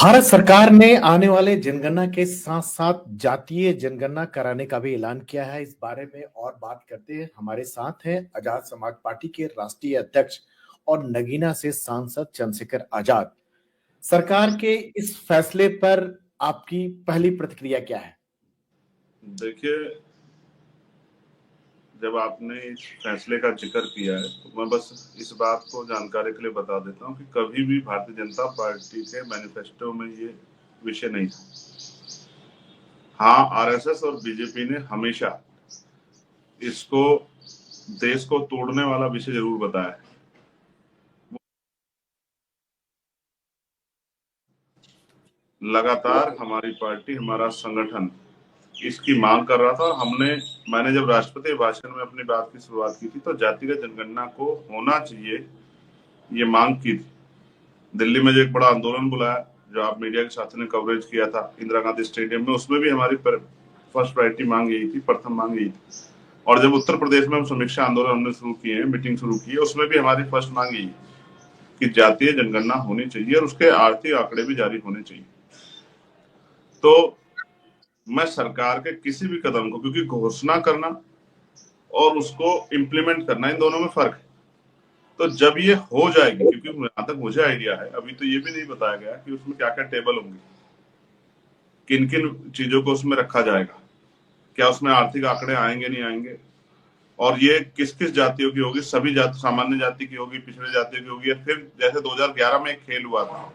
भारत सरकार ने आने वाले जनगणना के साथ साथ जातीय जनगणना कराने का भी ऐलान किया है। इस बारे में और बात करते हैं, हमारे साथ हैं आजाद समाज पार्टी के राष्ट्रीय अध्यक्ष और नगीना से सांसद चंद्रशेखर आजाद। सरकार के इस फैसले पर आपकी पहली प्रतिक्रिया क्या है? देखिए, जब आपने इस फैसले का जिक्र किया है तो मैं बस इस बात को जानकारी के लिए बता देता हूं कि कभी भी भारतीय जनता पार्टी के मैनिफेस्टो में ये विषय नहीं था। हाँ, आरएसएस और बीजेपी ने हमेशा इसको देश को तोड़ने वाला विषय जरूर बताया है। लगातार हमारी पार्टी, हमारा संगठन इसकी मांग कर रहा था और मैंने जब राष्ट्रपति भाषण में अपनी बात की शुरुआत की थी तो जातिगत जनगणना को होना चाहिए, ये मांग की थी। दिल्ली में जो एक बड़ा आंदोलन बुलाया, जो आप मीडिया के साथी ने कवरेज किया था इंदिरा गांधी स्टेडियम में, उसमें भी हमारी फर्स्ट प्रायोरिटी मांग यही थी, प्रथम मांग यही थी। और जब उत्तर प्रदेश में हम समीक्षा आंदोलन हमने शुरू किए हैं, मीटिंग शुरू की है, उसमें भी हमारी फर्स्ट मांग यही कि जातीय जनगणना होनी चाहिए और उसके आर्थिक आंकड़े भी जारी होने चाहिए। तो मैं सरकार के किसी भी कदम को, क्योंकि घोषणा करना और उसको इम्प्लीमेंट करना, इन दोनों में फर्क है। तो जब ये हो जाएगी, क्योंकि जहां तक मुझे आइडिया है, अभी तो ये भी नहीं बताया गया कि उसमें क्या क्या टेबल होंगे, किन किन चीजों को उसमें रखा जाएगा, क्या उसमें आर्थिक आंकड़े आएंगे नहीं आएंगे, और ये किस किस जातियों की होगी, सभी जाति, सामान्य जाति की होगी, पिछड़े जातियों की होगी। फिर जैसे 2011 में एक खेल हुआ था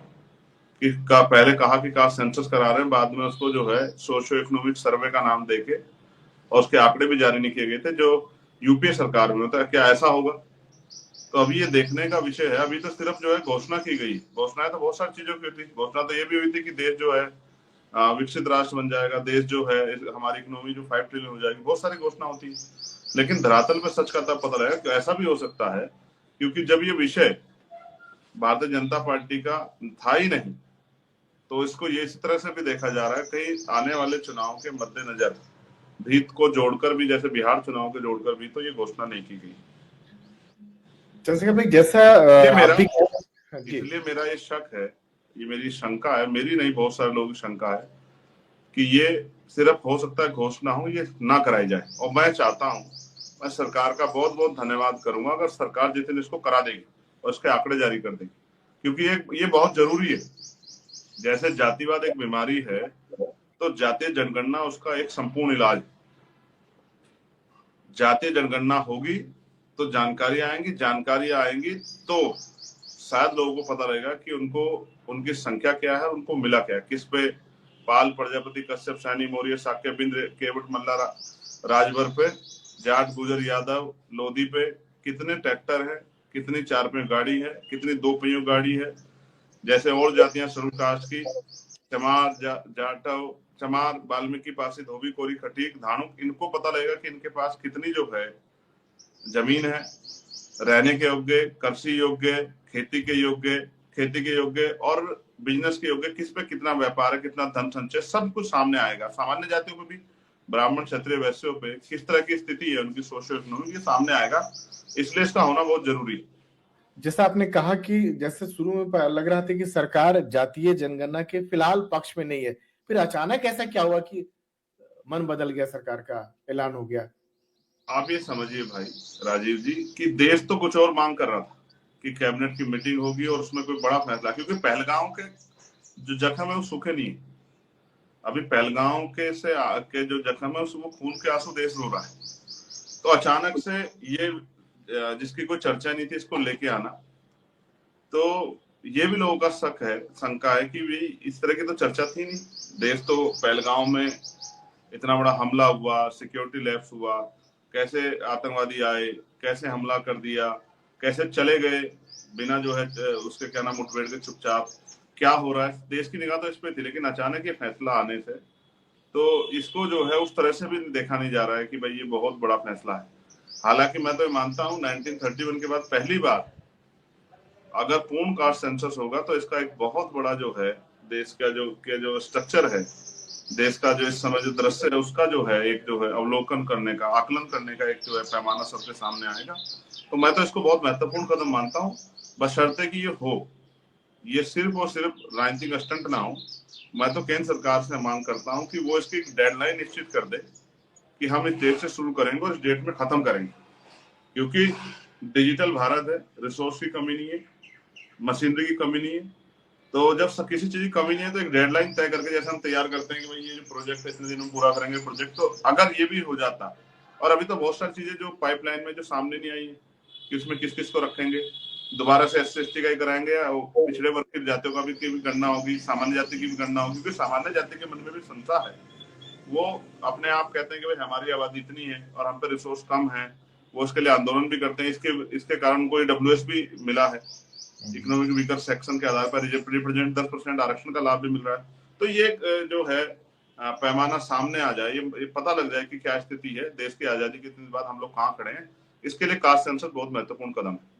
कि पहले कहा कि कास्ट सेंसस करा रहे हैं, बाद में उसको जो है सोशियो इकोनॉमिक सर्वे का नाम देके और उसके आंकड़े भी जारी नहीं किए गए थे, जो यूपीए सरकार में होता है। क्या ऐसा होगा? तो अभी ये देखने का विषय है। अभी तो सिर्फ जो है घोषणा की गई। घोषणाएं तो बहुत सारी चीजों की हुई थी। घोषणा तो ये भी हुई थी कि देश जो है विकसित राष्ट्र बन जाएगा, देश जो है हमारी इकोनॉमी जो 5 ट्रिलियन हो जाएगी, बहुत सारी घोषणा होती है। लेकिन धरातल पे सच का तब पता लगेगा कि ऐसा भी हो सकता है, क्योंकि जब ये विषय भारतीय जनता पार्टी का था ही नहीं, तो इसको ये इसी तरह से भी देखा जा रहा है कहीं आने वाले चुनाव के मद्देनजर भी को जोड़कर भी, जैसे बिहार चुनाव के जोड़कर भी तो ये घोषणा नहीं की गई। चंद्रशेखर भाई, जैसा इसलिए मेरा ये शक है, ये मेरी शंका है, मेरी नहीं, बहुत सारे लोगों की शंका है कि ये सिर्फ हो सकता है घोषणा हो, ये ना कराई जाए। और मैं चाहता हूं, मैं सरकार का बहुत बहुत धन्यवाद करूंगा अगर सरकार जिस दिन इसको करा देगी और इसके आंकड़े जारी कर देगी, क्योंकि ये बहुत जरूरी है। जैसे जातिवाद एक बीमारी है, तो जातीय जनगणना उसका एक संपूर्ण इलाज है। जातीय जनगणना होगी तो जानकारी आएंगी तो शायद लोगों को पता रहेगा कि उनको उनकी संख्या क्या है, उनको मिला क्या, किस पे, पाल, प्रजापति, कश्यप, सैनी, मौर्य, शाक्य, बिंद्र, केवट, मल्ला, राजभर पे, जाट, गुजर, यादव, लोधी पे कितने ट्रैक्टर है, कितनी 4 पहियों गाड़ी है, कितनी 2 पहियों गाड़ी है। जैसे और जातियां शेड्यूल कास्ट की, चमार, जाटव, चमार, वाल्मीकि, पासी, धोबी, कोरी, खटीक, धानुक, इनको पता लगेगा कि इनके पास कितनी जो है जमीन है, रहने के योग्य, कृषि योग्य, खेती के योग्य और बिजनेस के योग्य, किस पे कितना व्यापार है, कितना धन संचय, सब कुछ सामने आएगा। सामान्य जातियों पे भी, ब्राह्मण, क्षत्रिय, वैश्यों पे किस तरह की स्थिति है, उनकी सोशियो इकोनॉमिक, ये सामने आएगा। इसलिए इसका होना बहुत जरूरी है। जैसा आपने कहा कि जैसे शुरू में लग रहा था कि सरकार जातीय जनगणना के फिलहाल पक्ष में नहीं है, फिर अचानक ऐसा क्या हुआ कि मन बदल गया, सरकार का ऐलान हो गया? आप ये समझिए भाई राजीव जी कि देश तो कुछ और मांग कर रहा था कि कैबिनेट की मीटिंग होगी और उसमें कोई बड़ा फैसला, क्योंकि पहलगांव के जो जख्म है वो सूखे नहीं। अभी पहलगांव के जो जख्म है उसमें खून के आंसू देश रो रहा है। तो अचानक से ये जिसकी कोई चर्चा नहीं थी, इसको लेके आना, तो ये भी लोगों का शक है, शंका है कि भी इस तरह की तो चर्चा थी नहीं। देश तो पहलगांव में इतना बड़ा हमला हुआ, सिक्योरिटी लैप्स हुआ, कैसे आतंकवादी आए, कैसे हमला कर दिया, कैसे चले गए बिना जो है उसके क्या नाम मुठभेड़ के, चुपचाप क्या हो रहा है, देश की निगाह तो इस पे थी। लेकिन अचानक ये फैसला आने से तो इसको जो है उस तरह से भी देखा नहीं जा रहा है कि भाई ये बहुत बड़ा फैसला है। हालांकि मैं तो मानता हूँ 1931 के बाद पहली बार अगर पूर्ण कास्ट सेंसस होगा तो इसका एक बहुत बड़ा जो है देश का जो स्ट्रक्चर है, देश का जो इस समय जो दृश्य है, उसका जो है एक जो है अवलोकन करने का, आकलन करने का एक जो है पैमाना सबके सामने आएगा। तो मैं तो इसको बहुत महत्वपूर्ण कदम मानता हूँ, बशर्ते कि ये हो। ये सिर्फ और सिर्फ राजनीतिक स्टंट ना हो। मैं तो केंद्र सरकार से मांग करता हूं कि वो इसकी डेडलाइन निश्चित कर दे कि हम इस डेट से शुरू करेंगे और इस डेट में खत्म करेंगे, क्योंकि डिजिटल भारत है, रिसोर्स की कमी नहीं है, मशीनरी की कमी नहीं है। तो जब किसी चीज की कमी नहीं है तो एक डेडलाइन तय करके, जैसे हम तैयार करते हैं कि भाई ये जो प्रोजेक्ट है इतने दिन में पूरा करेंगे प्रोजेक्ट, तो अगर ये भी हो जाता। और अभी तो बहुत सारी चीजें जो पाइपलाइन में जो सामने नहीं आई है कि उसमें किस किस को रखेंगे, दोबारा से SC/ST का ही कराएंगे या पिछड़े वर्ग की जातियों का भी गणना होगी, सामान्य जाति की भी गणना होगी, क्योंकि सामान्य जाति के मन में भी शंका है। वो अपने आप कहते हैं कि भाई हमारी आबादी इतनी है और हम पे रिसोर्स कम है, वो उसके लिए आंदोलन भी करते हैं। इसके कारण उनको WS भी मिला है, इकोनॉमिक वीकर सेक्शन के आधार पर रिप्रेजेंट 10% आरक्षण का लाभ भी मिल रहा है। तो ये जो है पैमाना सामने आ जाए, ये पता लग जाए कि क्या स्थिति है, देश की आजादी के इतने बाद हम लोग कहाँ खड़े हैं। इसके लिए कास्ट सेंसस बहुत महत्वपूर्ण कदम है।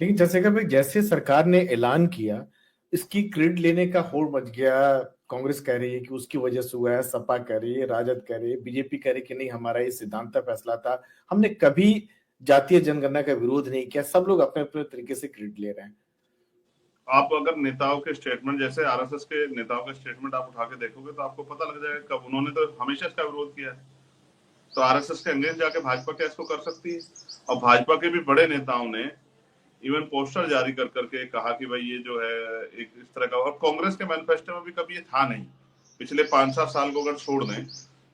लेकिन चंद्रशेखर भाई, जैसे सरकार ने ऐलान किया, इसकी क्रेडिट लेने का होड़ मच गया। कांग्रेस कह रही है कि उसकी वजह से हुआ है, सपा कह रही है, राजद कह रही है, बीजेपी कह रही है कि नहीं, हमारा ये सिद्धांत फैसला था, हमने कभी जातीय जनगणना का विरोध नहीं किया। सब लोग अपने अपने तरीके से क्रेडिट ले रहे हैं। आप अगर नेताओं के स्टेटमेंट, जैसे RSS के नेताओं के स्टेटमेंट आप उठा के देखोगे तो आपको पता लग जाएगा कब उन्होंने तो हमेशा इसका विरोध किया है। तो RSS के अगेंस्ट जाके भाजपा क्या इसको कर सकती है? और भाजपा के भी बड़े नेताओं ने इवन पोस्टर जारी कर करके कहा कि भाई ये जो है एक इस तरह का, और कांग्रेस के मैनिफेस्टो में भी कभी ये था नहीं। पिछले 5-7 साल को अगर छोड़ दें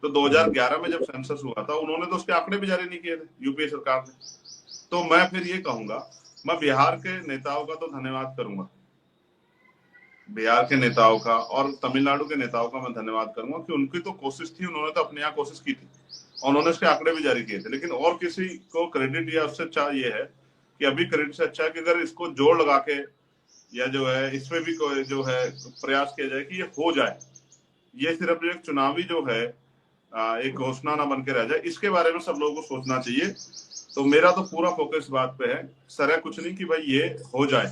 तो 2011 में जब सेंसस हुआ था उन्होंने तो उसके आंकड़े भी जारी नहीं किए थे, यूपीए सरकार ने। तो मैं फिर ये कहूंगा, मैं बिहार के नेताओं का तो धन्यवाद करूंगा, बिहार के नेताओं का और तमिलनाडु के नेताओं का मैं धन्यवाद करूंगा कि उनकी तो कोशिश थी, उन्होंने तो अपने यहाँ कोशिश की थी और उन्होंने उसके आंकड़े भी जारी किए थे। लेकिन और किसी को क्रेडिट या उससे अच्छा ये है कि अभी क्रेडिट से अच्छा है कि अगर इसको जोड़ लगा के या जो है इसमें भी जो है प्रयास किया जाए कि ये हो जाए, ये सिर्फ एक चुनावी जो है एक घोषणा ना बन के रह जाए। इसके बारे में सब लोगों को सोचना चाहिए। तो मेरा तो पूरा फोकस बात पे है, सर है कुछ नहीं कि भाई ये हो जाए।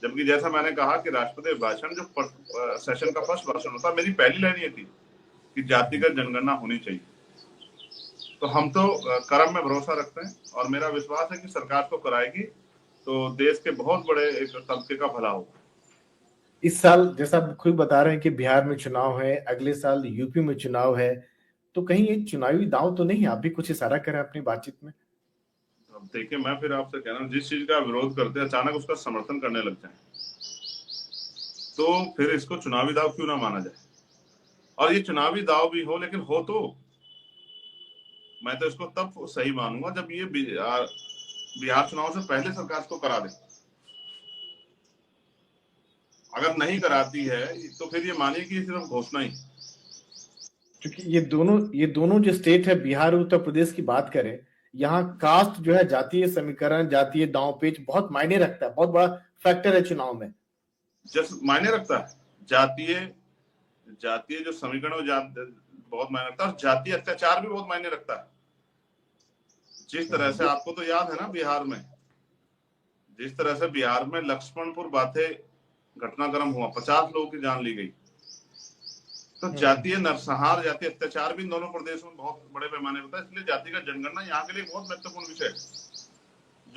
जबकि जैसा मैंने कहा कि राष्ट्रपति भाषण जो सेशन का फर्स्ट भाषण होता, मेरी पहली लाइन ये थी कि जातिगत जनगणना होनी चाहिए। तो हम तो कर्म में भरोसा रखते हैं और मेरा विश्वास है कि सरकार तो कराएगी, तो देश के बहुत बड़े एक तबके का भला होगा। इस साल जैसा आप खुद बता रहे हैं कि बिहार में चुनाव है, अगले साल यूपी में चुनाव है, तो कहीं ये चुनावी दांव तो नहीं? आप भी कुछ इशारा करें अपनी बातचीत में। अब देखिए, मैं फिर आपसे कह रहा हूँ, जिस चीज का विरोध करते हैं अचानक उसका समर्थन करने लग जाए तो फिर इसको चुनावी दाव क्यों ना माना जाए। और ये चुनावी दाव भी हो, लेकिन हो तो मैं तो इसको तब सही मानूंगा जब ये बिहार चुनाव से पहले सरकार इसको करा दे। अगर नहीं कराती है तो फिर ये मानिए कि सिर्फ घोषणा ही। क्योंकि ये दोनों जो स्टेट है, बिहार और उत्तर प्रदेश की बात करें, यहाँ कास्ट जो है, जातीय समीकरण, जातीय दांव पेच बहुत मायने रखता है, बहुत बड़ा फैक्टर है चुनाव में। जस्ट मायने रखता है, जातीय जातीय जो समीकरण बहुत मायने रखता है, जातीय अत्याचार भी बहुत मायने रखता है। जिस तरह से आपको तो याद है ना, बिहार में जिस तरह से बिहार में लक्ष्मणपुर बाथे घटनाक्रम हुआ, 50 लोगों की जान ली गई। तो जातीय नरसंहार, जातीय अत्याचार भी इन दोनों प्रदेशों में बहुत बड़े पैमाने पर होता है। इसलिए जाति का जनगणना यहाँ के लिए बहुत महत्वपूर्ण विषय है,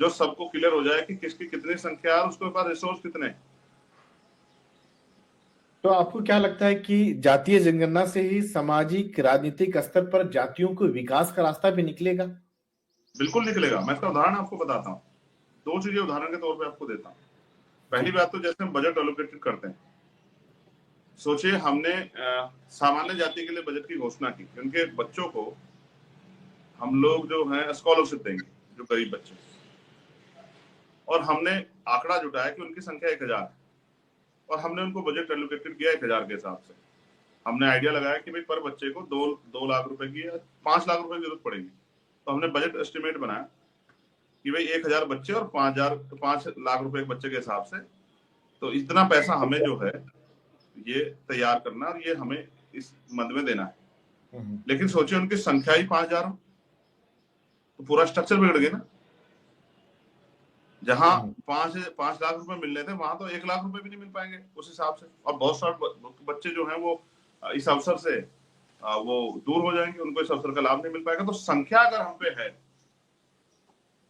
जो सबको क्लियर हो जाए कि किसकी कितनी संख्या है और उसके पास रिसोर्स कितने हैं। तो आपको क्या लगता है कि जातीय जनगणना से ही सामाजिक राजनीतिक स्तर पर जातियों को विकास का रास्ता भी निकलेगा? बिल्कुल निकलेगा। मैं इसका उदाहरण आपको बताता हूँ, 2 चीजें उदाहरण के तौर पर आपको देता हूँ। पहली बात तो जैसे हम बजट एलोकेटेड करते हैं, सोचिए हमने सामान्य जाति के लिए बजट की घोषणा की, उनके बच्चों को हम लोग जो है स्कॉलरशिप देंगे, जो गरीब बच्चे, और हमने आंकड़ा जुटाया कि उनकी संख्या 1000 है और हमने उनको बजट एलोकेटेड किया 1000 के हिसाब से। हमने आइडिया लगाया कि भाई पर बच्चे को 2 लाख रुपए की या 5 लाख रुपए की जरूरत पड़ेगी। तो हमने बजट एस्टिमेट बनाया कि भाई 1000 बच्चे और 5 लाख रुपए बच्चे के हिसाब से, तो इतना पैसा हमें जो है ये तैयार करना और ये हमें इस मद में देना है। लेकिन सोचिए उनकी संख्या ही 5000 हो, तो पूरा स्ट्रक्चर बिगड़ गया ना। जहां 5 लाख रुपए मिलने थे वहां तो 1 लाख रुपए भी नहीं मिल पाएंगे उस हिसाब से, और बहुत सारे बच्चे जो हैं वो इस अवसर से वो दूर हो जाएंगे, उनको इस अवसर का लाभ नहीं मिल पाएगा। तो संख्या अगर हम पे है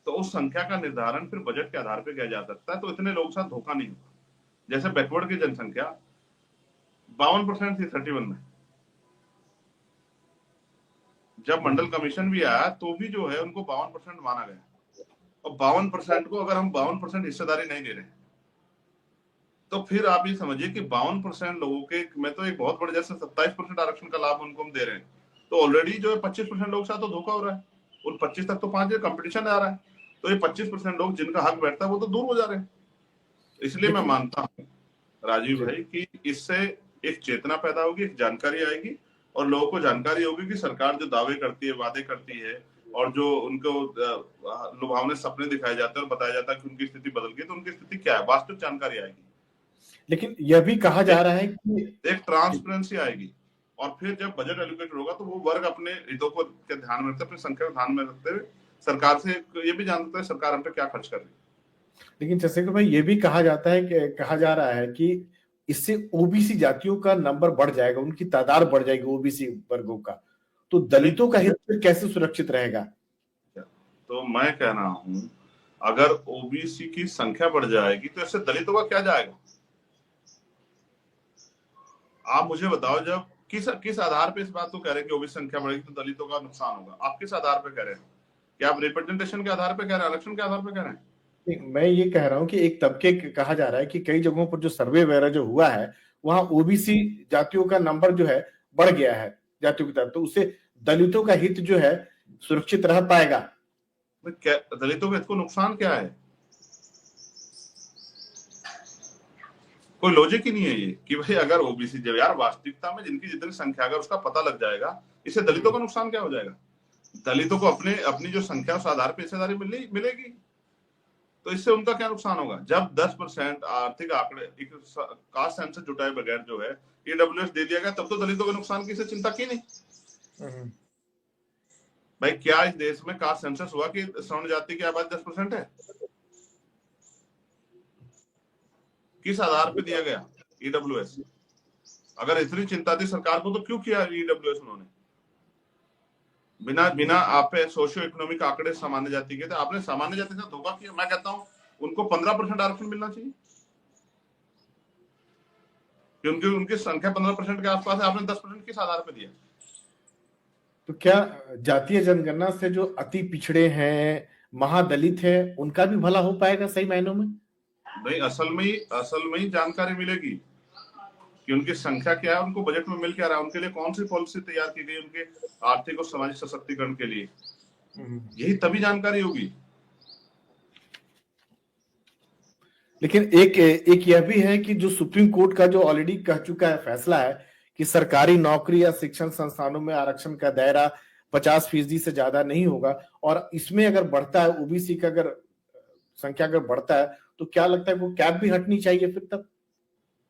तो उस संख्या का निर्धारण फिर बजट के आधार पर किया जा सकता है, तो इतने लोगों के साथ धोखा नहीं होगा। जैसे बैकवर्ड की जनसंख्या 52% थी 31 में, जब मंडल कमीशन भी आया तो भी जो है उनको 52% माना गया। और 52% को अगर हम 52% हिस्सेदारी नहीं दे रहे तो फिर आप ये समझिए कि 52% लोगों के में तो एक बहुत बड़े, जैसे 27% आरक्षण का लाभ उनको हम दे रहे हैं, तो ऑलरेडी जो है 25% लोग साथ तो धोखा हो रहा है। उन 25 तक तो 5 कंपटीशन आ रहा है, तो ये 25% लोग जिनका हक बैठता है वो तो दूर हो जा रहे हैं। इसलिए मैं मानता हूँ राजीव भाई कि इससे एक चेतना पैदा होगी, एक जानकारी आएगी, और लोगों को जानकारी होगी कि सरकार जो दावे करती है, वादे करती है, और जो उनको लुभावने सपने दिखाए जाते हैं और बताया जाता है कि उनकी स्थिति बदल गई, तो उनकी स्थिति क्या है, वास्तविक जानकारी आएगी। लेकिन यह भी कहा जा रहा है कि एक ट्रांसपेरेंसी आएगी, और फिर जब बजट एलोकेटेड होगा तो वो वर्ग अपने हितों को ध्यान में रखते, अपनी संख्या को ध्यान में रखते हुए सरकार से ये भी जानते हैं सरकार हम पे क्या खर्च कर रही है। लेकिन जैसे कि भाई ये भी कहा जाता है कि कहा जा रहा है कि इससे ओबीसी जातियों का नंबर बढ़ जाएगा, उनकी तादाद बढ़ जाएगी ओबीसी वर्गों का, तो दलितों का हित फिर कैसे सुरक्षित रहेगा? तो मैं कह रहा हूं अगर ओबीसी की संख्या बढ़ जाएगी तो इससे दलितों का क्या जाएगा? आप मुझे बताओ, जब किस आधार पे इस बात को कह रहे हैं कि ओबीसी संख्या बढ़ेगी तो दलितों का नुकसान होगा? आप किस आधार पे कह रहे हैं? क्या आप रिप्रेजेंटेशन के आधार पे कह रहे हैं, आरक्षण के आधार पे कह रहे हैं? मैं ये कह रहा हूं कि एक तबके कहा जा रहा है कि कई जगहों पर जो सर्वे वगैरह जो हुआ है वहां ओबीसी जातियों का नंबर जो है बढ़ गया है जातियों की तरफ, तो उससे दलितों का हित जो है सुरक्षित रह पाएगा। दलितों के हित को नुकसान क्या है? कोई लॉजिक ही नहीं है ये कि भाई अगर ओबीसी, जब यार वास्तविकता में जिनकी जितनी संख्या अगर उसका पता लग जाएगा, इससे दलितों का नुकसान क्या हो जाएगा? दलितों को अपनी जो संख्या उस आधार पर हिस्सेदारी मिलेगी, तो इससे उनका क्या नुकसान होगा? जब 10% आर्थिक आंकड़े कास्ट सेंसस जुटाए बगैर जो है ईडब्ल्यूएस दे दिया गया, तब तो दलितों के नुकसान की चिंता की नहीं। भाई क्या इस देश में कास्ट सेंसस हुआ कि सवर्ण जाति की आबादी 10% है? किस आधार पे दिया गया ईडब्ल्यूएस? अगर इतनी चिंता थी सरकार को तो क्यों किया ईडब्ल्यूएस उन्होंने? बिना आप सोशियो इकोनॉमिक आंकड़े सामान्य जाति के थे, आपने सामान्य जाति से धोखा किया। मैं कहता हूं उनको 15% आरक्षण मिलना चाहिए, क्योंकि उनकी संख्या 15% के आसपास है, आपने 10% किस आधार पर दिया? तो क्या जातीय जनगणना से जो अति पिछड़े हैं, महादलित है, उनका भी भला हो पाएगा सही मायनों में? नहीं, असल में ही जानकारी मिलेगी कि उनकी संख्या क्या है, उनको बजट में मिल क्या रहा है, उनके लिए कौन सी पॉलिसी तैयार की गई उनके आर्थिक और सामाजिक सशक्तिकरण के लिए, यही तभी जानकारी होगी। लेकिन एक यह भी है कि जो सुप्रीम कोर्ट का जो ऑलरेडी कह चुका है फैसला है कि सरकारी नौकरी या शिक्षण संस्थानों में आरक्षण का दायरा 50% से ज्यादा नहीं होगा, और इसमें अगर बढ़ता है ओबीसी का अगर संख्या अगर बढ़ता है तो क्या लगता है वो कैप भी हटनी चाहिए फिर तब?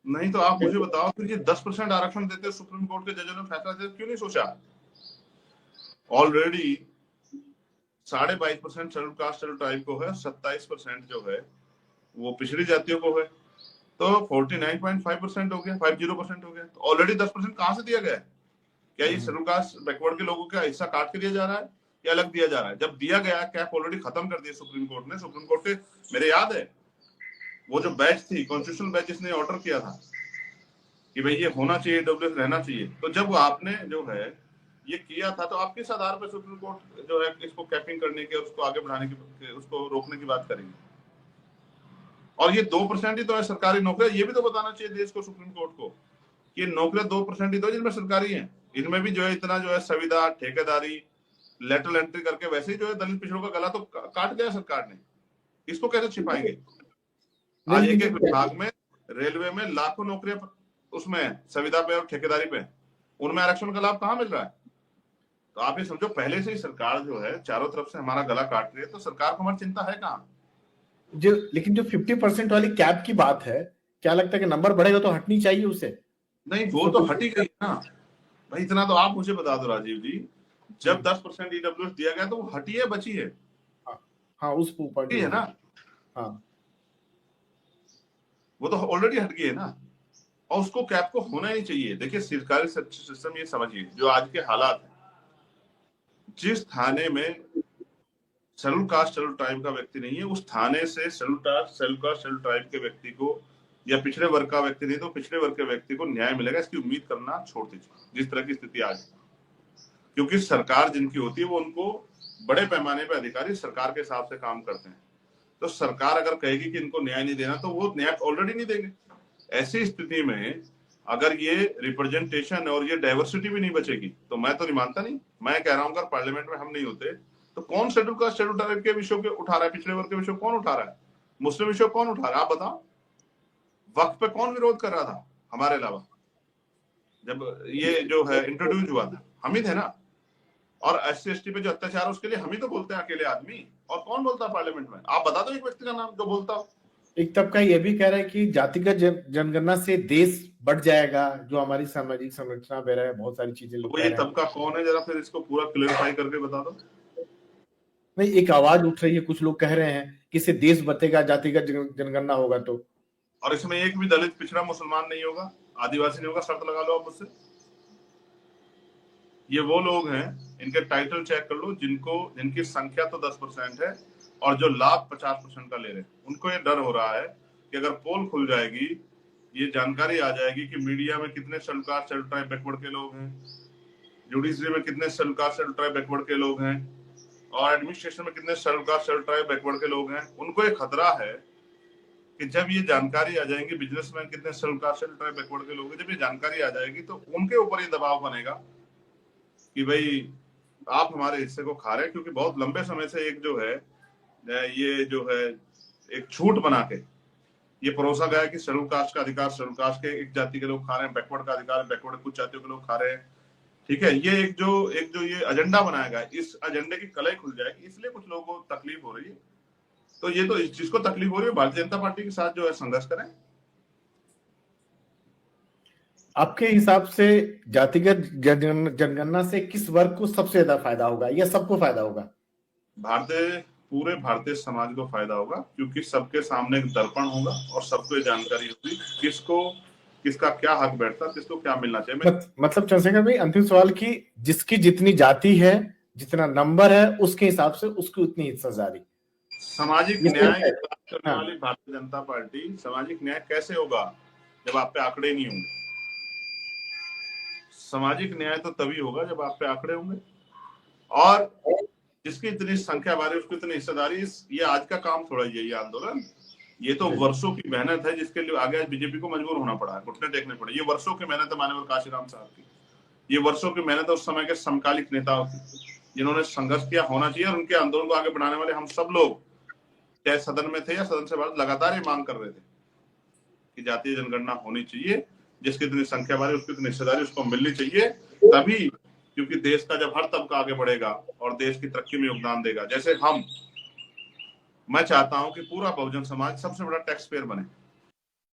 नहीं तो आप मुझे बताओ फिर ये 10% आरक्षण देते सुप्रीम कोर्ट के जजों ने फैसला दिया, क्यों नहीं सोचा? Already 22.5% schedule caste schedule tribe को है, 27% जो है वो पिछड़ी जातियों को है, तो 49.5% हो गया, 50% हो गया। तो ऑलरेडी 10% कहां से दिया गया है? क्या ये शेड्यूल कास्ट बैकवर्ड के लोगों का हिस्सा काट के दिया जा रहा है या अलग दिया जा रहा है? जब दिया गया कैप ऑलरेडी खत्म कर दिया सुप्रीम कोर्ट ने। सुप्रीम कोर्ट के मेरे याद है वो जो बैच थी, कॉन्स्टिट्यूशनल बैच, जिसने ऑर्डर किया था कि भाई ये होना चाहिए, डब्ल्यूएस रहना चाहिए, तो जब आपने जो है ये किया था तो आप किस आधार पर सुप्रीम कोर्ट जो है इसको कैपिंग करने के, उसको आगे बढ़ाने की, उसको रोकने की बात करेंगे? और ये 2% ही तो है सरकारी नौकरियां, ये भी तो बताना चाहिए देश को, सुप्रीम कोर्ट को, कि नौकरियां 2% ही तो जिनमें सरकारी हैं। इनमें भी जो है इतना जो है संविदा, ठेकेदारी, लेटरल एंट्री करके वैसे ही जो है दलित पिछड़ों का गला तो काट दिया सरकार ने। इसको कैसे छिपाएंगे? आज एक विभाग में, रेलवे में लाखों नौकरियां उसमें संविदा पे और ठेकेदारी पे, उनमें आरक्षण का लाभ कहाँ मिल रहा है? तो आप ये समझो पहले से ही सरकार जो है चारों तरफ से हमारा गला काट रही है, तो सरकार को हमारी चिंता है कहाँ? लेकिन जो 50% वाली कैप की बात है, क्या लगता है कि नंबर बढ़ेगा तो हटनी चाहिए उसे? नहीं, वो तो हटी गई ना भाई। इतना तो आप मुझे बता दो राजीव जी, जब 10% ईडब्ल्यूएस दिया गया तो वो हटी है, बची है? हाँ, उस ऊपर है ना। हाँ, वो तो ऑलरेडी हट गई है ना, और उसको कैप को होना ही चाहिए। देखिए सरकारी सिस्टम, ये समझिए जो आज के हालात है, जिस थाने में शेड्यूल कास्ट शेड्यूल ट्राइब का व्यक्ति नहीं है, उस थाने से शेड्यूल कास्ट शेड्यूल ट्राइब के व्यक्ति को या पिछड़े वर्ग का व्यक्ति नहीं तो पिछड़े वर्ग के व्यक्ति को न्याय मिलेगा, इसकी उम्मीद करना छोड़ दीजिए, जिस तरह की स्थिति आज। क्योंकि सरकार जिनकी होती है वो उनको बड़े पैमाने पर अधिकारी सरकार के हिसाब से काम करते हैं, तो सरकार अगर कहेगी कि इनको न्याय नहीं देना तो वो न्याय ऑलरेडी नहीं देंगे। ऐसी स्थिति में अगर ये रिप्रेजेंटेशन और ये डाइवर्सिटी भी नहीं बचेगी तो मैं तो नहीं मानता। नहीं, मैं कह रहा हूं अगर पार्लियामेंट में हम नहीं होते तो कौन शेड्यूल कास्ट शेड्यूल ट्राइब के विषयों के उठा रहा है, पिछड़े वर्ग के विषय कौन उठा रहा है, मुस्लिम विषय कौन उठा रहा है, आप बताओ। वक्त पे कौन विरोध कर रहा था हमारे अलावा? जब ये जो है इंट्रोड्यूस हुआ था हम ही थे ना। और SC/ST पे जो अत्याचार है उसके लिए हम ही तो बोलते हैं, अकेले आदमी। और कौन बोलता है पार्लियामेंट में? आप बता दो एक व्यक्ति का नाम जो बोलता हो। एक तबका ये भी कह रहा है कि जातिगत जनगणना से देश बढ़ जाएगा, जो हमारी सामाजिक संरचना वगैरह है, बहुत सारी चीजें लोग वो ये तबका कौन है, जरा फिर इसको पूरा क्लियरिफाई करके बता दो। नहीं, एक आवाज उठ रही है, कुछ लोग कह रहे हैं कि इससे देश बचेगा, जातिगत जनगणना होगा तो। और इसमें एक भी दलित, पिछड़ा, मुसलमान नहीं होगा, आदिवासी नहीं होगा, शर्त लगा लो आप मुझसे। ये वो लोग हैं, इनके टाइटल चेक कर लो, जिनकी संख्या तो 10% है और जो लाभ 50% का ले रहे हैं। उनको ये डर हो रहा है कि अगर पोल खुल जाएगी, ये जानकारी आ जाएगी कि मीडिया में कितने schedule caste schedule tribe backward के लोग हैं, जुडिशरी में कितने schedule caste schedule tribe backward के लोग हैं, और एडमिनिस्ट्रेशन में कितने schedule caste schedule tribe backward के लोग हैं। उनको एक खतरा है कि जब ये जानकारी आ जाएगी, बिजनेसमैन कितने schedule caste schedule tribe backward के लोग हैं, जब ये जानकारी आ जाएगी तो उनके ऊपर ये दबाव बनेगा कि भाई आप हमारे हिस्से को खा रहे हैं। क्योंकि बहुत लंबे समय से एक जो है ये जो है एक छूट बना के ये परोसा गया कि शेड्यूल कास्ट का अधिकार शेड्यूल कास्ट के एक जाति के लोग खा रहे हैं, बैकवर्ड का अधिकार बैकवर्ड कुछ जातियों के लोग खा रहे हैं। ठीक है, ये एक जो ये एजेंडा बनाया गया, इस एजेंडे की कलई खुल जाएगी, इसलिए कुछ लोगों को तकलीफ हो रही है। तो ये तो इस चीज को तकलीफ हो रही है, भारतीय जनता पार्टी के साथ जो है संघर्ष करें। आपके हिसाब से जातिगत जनगणना से किस वर्ग को सबसे ज्यादा फायदा होगा या सबको फायदा होगा? पूरे भारतीय समाज को फायदा होगा, क्योंकि सबके सामने एक दर्पण होगा और सबको जानकारी होगी किसका क्या हक बैठता, किसको क्या मिलना चाहिए। मतलब चंद्रशेखर भाई, अंतिम सवाल की जिसकी जितनी जाति है, जितना नंबर है, उसके हिसाब से उसकी उतनी हिस्सेदारी। सामाजिक न्याय की बात करने वाली भारतीय जनता पार्टी, सामाजिक न्याय कैसे होगा जब आप पे आंकड़े नहीं होंगे? सामाजिक न्याय तो तभी होगा जब आप पे आंकड़े होंगे, और जिसकी इतनी संख्या बारी उसकी इतनी हिस्सेदारी। ये आज का काम थोड़ा ही है, ये आंदोलन, ये तो वर्षों की मेहनत है, जिसके लिए आगे आज बीजेपी को मजबूर होना पड़ा है, घुटने टेकने पड़े। ये वर्षों की मेहनत है माननीय काशीराम साहब की, ये वर्षों की मेहनत है उस समय के समकालिक नेताओं की, जिन्होंने संघर्ष किया। होना चाहिए, और उनके आंदोलन को आगे बढ़ाने वाले हम सब लोग, चाहे सदन में थे या सदन से बाहर, लगातार ये मांग कर रहे थे कि जातीय जनगणना होनी चाहिए, जिसकी इतनी संख्या बारी उसकी इतनी हिस्सेदारी उसको मिलनी चाहिए। तभी, क्योंकि देश का जब हर तबका आगे बढ़ेगा और देश की तरक्की में योगदान देगा, जैसे मैं चाहता हूं कि पूरा बहुजन समाज सबसे बड़ा टैक्स पेयर बने।